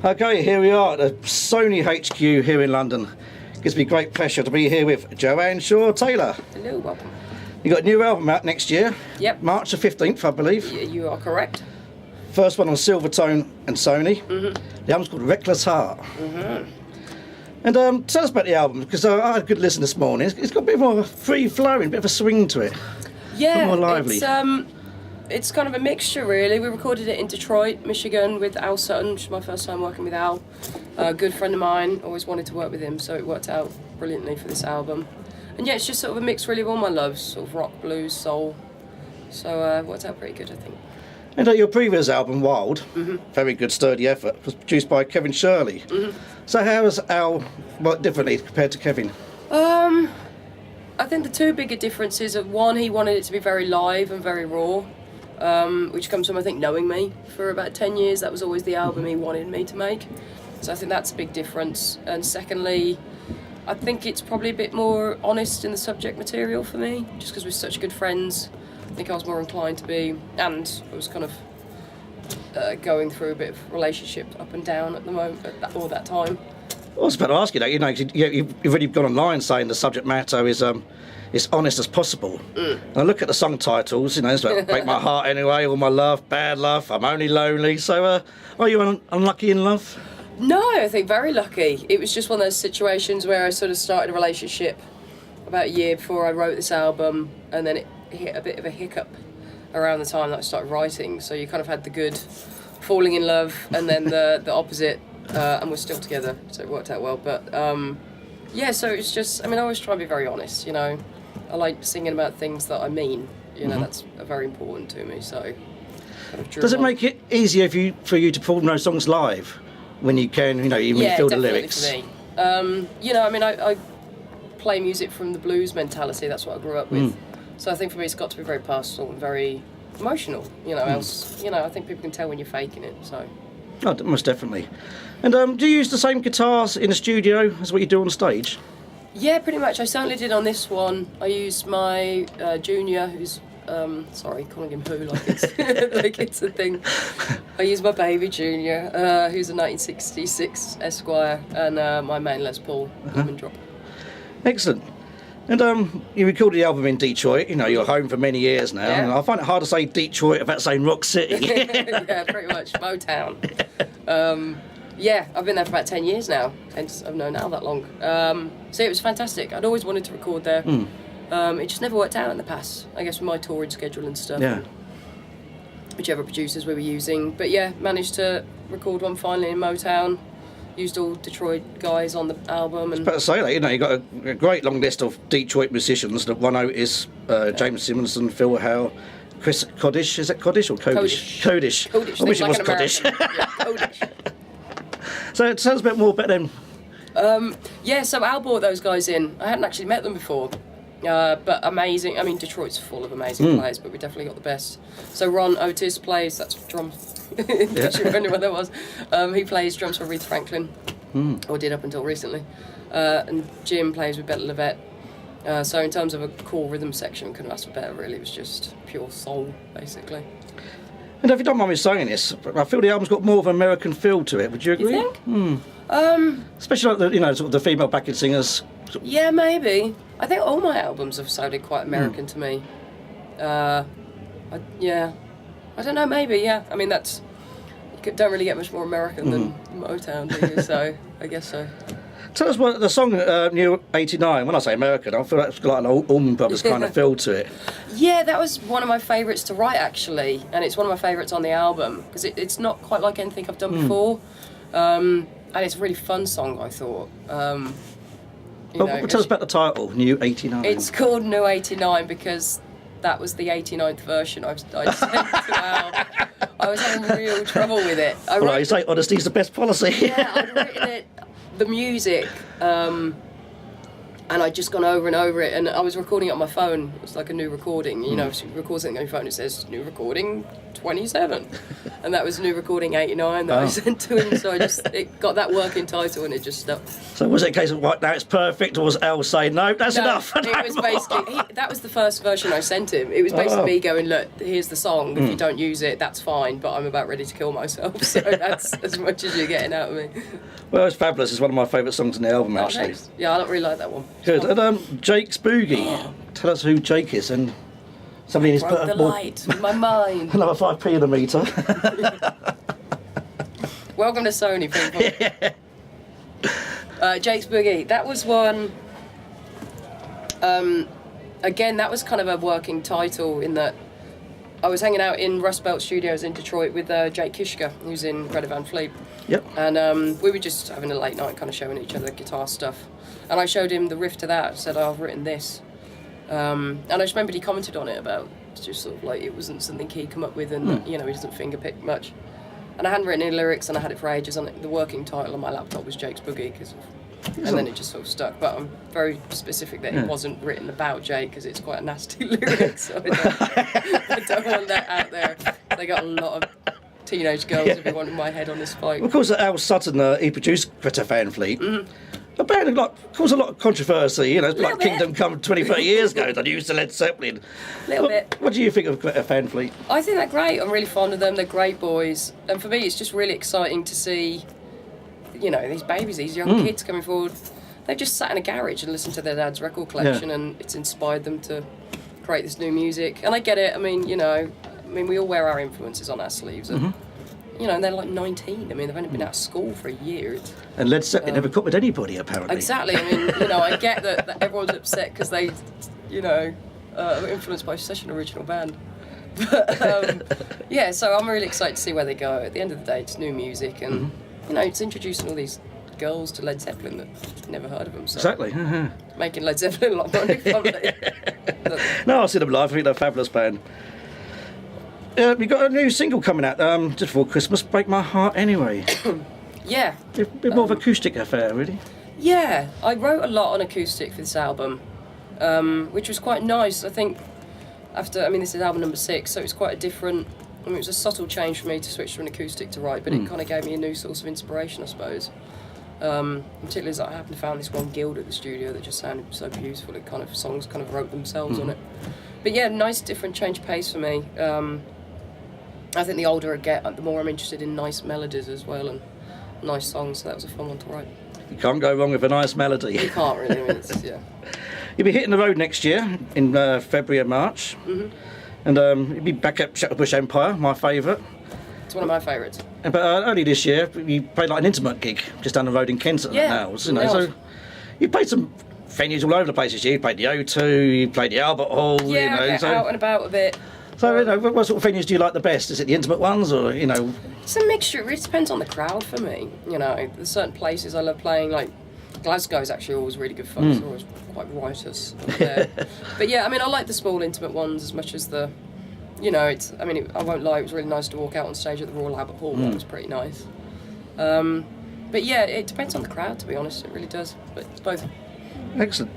Okay, here we are at the Sony HQ here in London. Gives me great pleasure to be here with Joanne Shaw Taylor. Hello, welcome. You got a new album out next year. Yep. March the 15th, I believe. You are correct. First one on Silvertone and Sony. Mm-hmm. The album's called Reckless Heart. Mm-hmm. And tell us about the album, because I had a good listen this morning. It's got a bit more free-flowing, a bit of a swing to it. Yeah, more lively. It's kind of a mixture, really. We recorded it in Detroit, Michigan, with Al Sutton, which is my first time working with Al. A good friend of mine, always wanted to work with him, so it worked out brilliantly for this album. And yeah, it's just sort of a mix, really, of all my loves, sort of rock, blues, soul. So it worked out pretty good, I think. And your previous album, Wild, very good, sturdy effort, was produced by Kevin Shirley. Mm-hmm. So how has Al worked differently compared to Kevin? I think the two bigger differences are, one, he wanted it to be very live and very raw, which comes from, I think, knowing me for about 10 years. That was always the album he wanted me to make. So I think that's a big difference. And secondly, I think it's probably a bit more honest in the subject material for me, just because we're such good friends. I think I was more inclined to be, and I was kind of going through a bit of relationship up and down at the moment, all that time. I was about to ask you that, you've already gone online saying the subject matter is as honest as possible. And I look at the song titles, it's like Break My Heart Anyway, All My Love, Bad Love, I'm Only Lonely. So are you unlucky in love? No, I think very lucky. It was just one of those situations where I sort of started a relationship about a year before I wrote this album, and then it hit a bit of a hiccup around the time that I started writing. So you kind of had the good falling in love and then the opposite, and we're still together, so it worked out well. But yeah, so it's just, I always try to be very honest, I like singing about things that I mean, that's very important to me, so kind of Does it make it easier for you to perform those songs live when you can, even you feel the lyrics? Yeah, definitely for me. I play music from the blues mentality, that's what I grew up with. So I think for me it's got to be very personal and very emotional, else, I think people can tell when you're faking it, so. Oh, most definitely. And do you use the same guitars in the studio as what you do on stage? Yeah, pretty much. I certainly did on this one. I used my junior, who's, sorry, calling him who, like it's, like it's a thing. I used my baby junior, who's a 1966 Esquire, and my main Les Paul, Lemon Drop. Excellent. And you recorded the album in Detroit, you're home for many years now. Yeah. And I find it hard to say Detroit without saying Rock City. Yeah, pretty much. Motown. Yeah, I've been there for about 10 years now, hence I've known Al that long. So it was fantastic. I'd always wanted to record there. It just never worked out in the past, I guess, with my touring schedule and stuff. Yeah. Whichever producers we were using. But yeah, managed to record one finally in Motown. Used all Detroit guys on the album. And I was about to say that, you've got a great long list of Detroit musicians. The one out is James Simonson, Phil Howe, Chris Codish. Is it Codish or Codish? Codish. Codish. I wish it like was Codish. Yeah, Codish. So tell us a bit more about them. Yeah, so Al brought those guys in. I hadn't actually met them before, but amazing. Detroit's full of amazing players, but we definitely got the best. So Ron Otis plays, that's drums. In case you're wondering what that was. He plays drums for Aretha Franklin, or did up until recently. And Jim plays with Bette LaVette. So in terms of a core rhythm section, couldn't ask for better, really. It was just pure soul, basically. And if you don't mind me saying this, I feel the album's got more of an American feel to it. Would you agree? You think? Especially like the, sort of the female backing singers. Yeah, maybe. I think all my albums have sounded quite American to me. Yeah. I don't know, maybe, yeah. That's... You don't really get much more American than Motown, do you? So, I guess so. Tell us what the song New 89, when I say American, I feel like it's got like an Allman Brothers kind of feel to it. Yeah, that was one of my favourites to write, actually. And it's one of my favourites on the album, because it's not quite like anything I've done before. And it's a really fun song, I thought. Tell us about the title, New 89. It's called New 89 because that was the 89th version I sent to Al. I was having real trouble with it. You say honesty's the best policy. Yeah, I'd written it, the music, And I'd just gone over and over it, and I was recording it on my phone. It was like a new recording, you know, if you record something on your phone, it says new recording 27. And that was new recording 89 that I sent to him, so it got that working title and it just stuck. So was it a case of, right, now it's perfect, or was Al saying, no, that's enough? It was basically, that was the first version I sent him. It was basically me going, look, here's the song, if you don't use it, that's fine, but I'm about ready to kill myself, so that's as much as you're getting out of me. Well, it's fabulous. It's one of my favourite songs in the album, actually. Thanks. Yeah, I don't really like that one. Good. And Jake's Boogie. Tell us who Jake is, and somebody needs to put the light in my mind. Another 5p in the meter. Welcome to Sony, people. Jake's Boogie. That was one. Again, that was kind of a working title in that I was hanging out in Rust Belt Studios in Detroit with Jake Kishka, who's in Greta Van Fleet. Yep. And we were just having a late night, kind of showing each other the guitar stuff. And I showed him the riff to that. Said, "Oh, I've written this." And I just remembered he commented on it about it's just sort of like it wasn't something he'd come up with, and you know, he doesn't finger pick much. And I hadn't written any lyrics, and I had it for ages. And the working title on my laptop was Jake's Boogie, and then it just sort of stuck. But I'm very specific that it wasn't written about Jake because it's quite a nasty lyric. So I don't want that out there. They got a lot of teenage girls if you wanted my head on a spike. Of course, Al Sutton, he produced Greta Van Fleet. Apparently, caused a lot of controversy. You know, it's like Kingdom Come 20, 30 years ago. They used the Led Zeppelin. A little bit. What do you think of Greta Van Fleet? I think they're great. I'm really fond of them. They're great boys. And for me, it's just really exciting to see, you know, these babies, these young kids coming forward. They've just sat in a garage and listened to their dad's record collection, and it's inspired them to create this new music. And I get it. I mean, you know, we all wear our influences on our sleeves. And, you know, they're like 19. I mean, they've only been out of school for a year. And Led Zeppelin never caught with anybody, apparently. Exactly. I mean, you know, I get that everyone's upset because they, you know, were influenced by such an original band. But, yeah, so I'm really excited to see where they go. At the end of the day, it's new music, and, you know, it's introducing all these girls to Led Zeppelin that never heard of them. So Exactly. making Led Zeppelin a lot more probably. No, I've seen them live. I think they're a fabulous band. We've got a new single coming out just before Christmas, Break My Heart Anyway. Yeah. A bit more of an acoustic affair, really. Yeah, I wrote a lot on acoustic for this album, which was quite nice. I think this is album number 6, so it was quite a different, it was a subtle change for me to switch to an acoustic to write, but it kind of gave me a new source of inspiration, I suppose. Particularly as I happened to find this one guild at the studio that just sounded so beautiful. It kind of, songs kind of wrote themselves on it. But yeah, nice different change of pace for me. I think the older I get, the more I'm interested in nice melodies as well and nice songs, so that was a fun one to write. You can't go wrong with a nice melody. You can't really, I mean, yeah. You'll be hitting the road next year in February and March. And you'll be back at Shatterbush Empire, my favourite. It's one of my favourites. But early this year, you played like an intimate gig just down the road in Kent at the Nails. You know, so you played some venues all over the place this year. You played the O2, you played the Albert Hall. Yeah, you know, I get out and about a bit. So, you know, what sort of venues do you like the best? Is it the intimate ones, or, you know? It's a mixture. It really depends on the crowd for me. You know, there's certain places I love playing, like Glasgow's actually always really good fun. It's always quite riotous up there. But yeah, I mean, I like the small intimate ones as much as the, you know, I won't lie, it was really nice to walk out on stage at the Royal Albert Hall. That was pretty nice. But yeah, it depends on the crowd, to be honest. It really does. But it's both. Excellent.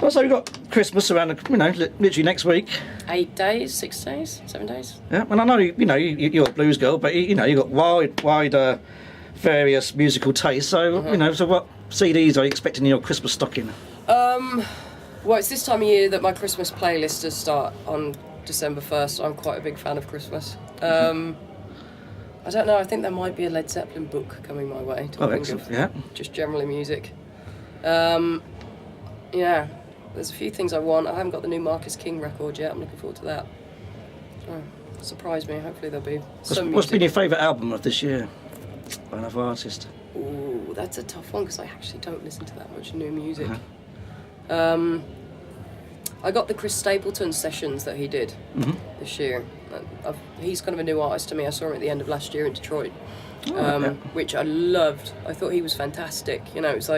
Also, we've got Christmas around, literally next week. 8 days, 6 days, 7 days. Yeah, and I know, you're a blues girl, but, you've got wide various musical tastes. So, so what CDs are you expecting in your Christmas stocking? Well, it's this time of year that my Christmas playlist does start on December 1st. I'm quite a big fan of Christmas. I don't know, I think there might be a Led Zeppelin book coming my way. Excellent, yeah. Just generally music. Yeah, there's a few things I want. I haven't got the new Marcus King record yet. I'm looking forward to that. Surprise me. Hopefully there'll be some music. What's been your favourite album of this year by another artist? Ooh, that's a tough one because I actually don't listen to that much new music. I got the Chris Stapleton sessions that he did this year. He's kind of a new artist to me. I saw him at the end of last year in Detroit, which I loved. I thought he was fantastic. You know, it's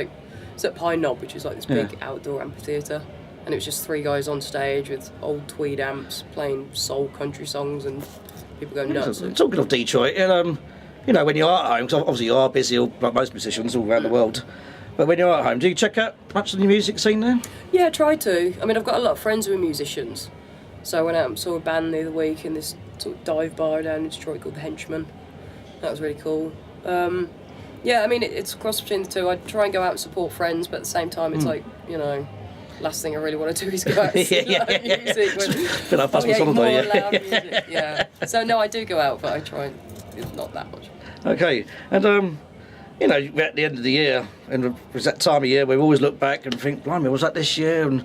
at Pine Knob, which is like this big outdoor amphitheatre, and it was just 3 guys on stage with old tweed amps playing soul country songs and people going nuts. Talking of Detroit, when you are at home, because obviously you are busy, like most musicians all around the world, But when you're at home, do you check out much of the music scene there? Yeah, I try to. I mean, I've got a lot of friends who are musicians. So I went out and saw a band the other week in this sort of dive bar down in Detroit called The Henchman. That was really cool. Yeah, I mean, it's a cross between the two. I try and go out and support friends, but at the same time, it's like, you know, last thing I really want to do is go out and see loud music. Bit like Busman's Holiday, loud music, yeah. So, no, I do go out, but I try and not that much. Okay, and you know, we're at the end of the year, and it's that time of year where we always look back and think, blimey, was that this year? And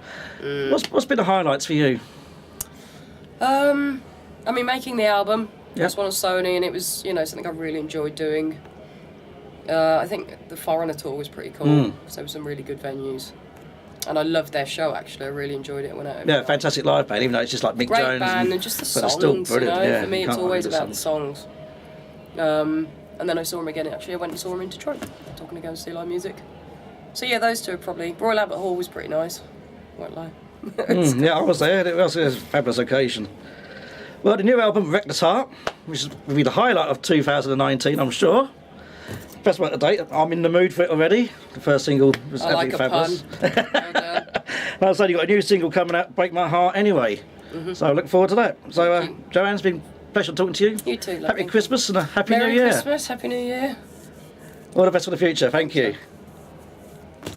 what's been the highlights for you? I mean, making the album. Yeah. This one on Sony, and it was, you know, something I really enjoyed doing. I think the Foreigner tour was pretty cool, because there were some really good venues. And I loved their show, actually. I really enjoyed it. I went out every night. Fantastic live band, even though it's just like Mick Great Jones. band, and just the songs, still you brilliant, know. yeah. For me, it's Can't always argue about the the songs. And then I saw him again, actually. I went and saw him in Detroit, talking to go and see live music. So yeah, those two are probably... Royal Albert Hall was pretty nice, won't lie. Yeah, I was there. It was a fabulous occasion. Well, the new album, Reckless Heart, which will be the highlight of 2019, I'm sure. Best one to date. I'm in the mood for it already. The first single was I like absolutely a fabulous. pun. Well done. And I said you got a new single coming out, Break My Heart, anyway. So I look forward to that. So, Thank you. Joanne, it's been a pleasure talking to you. You too, love. Happy Christmas and a Happy Merry New Year. Christmas, Happy New Year. All the best for the future. Thank you.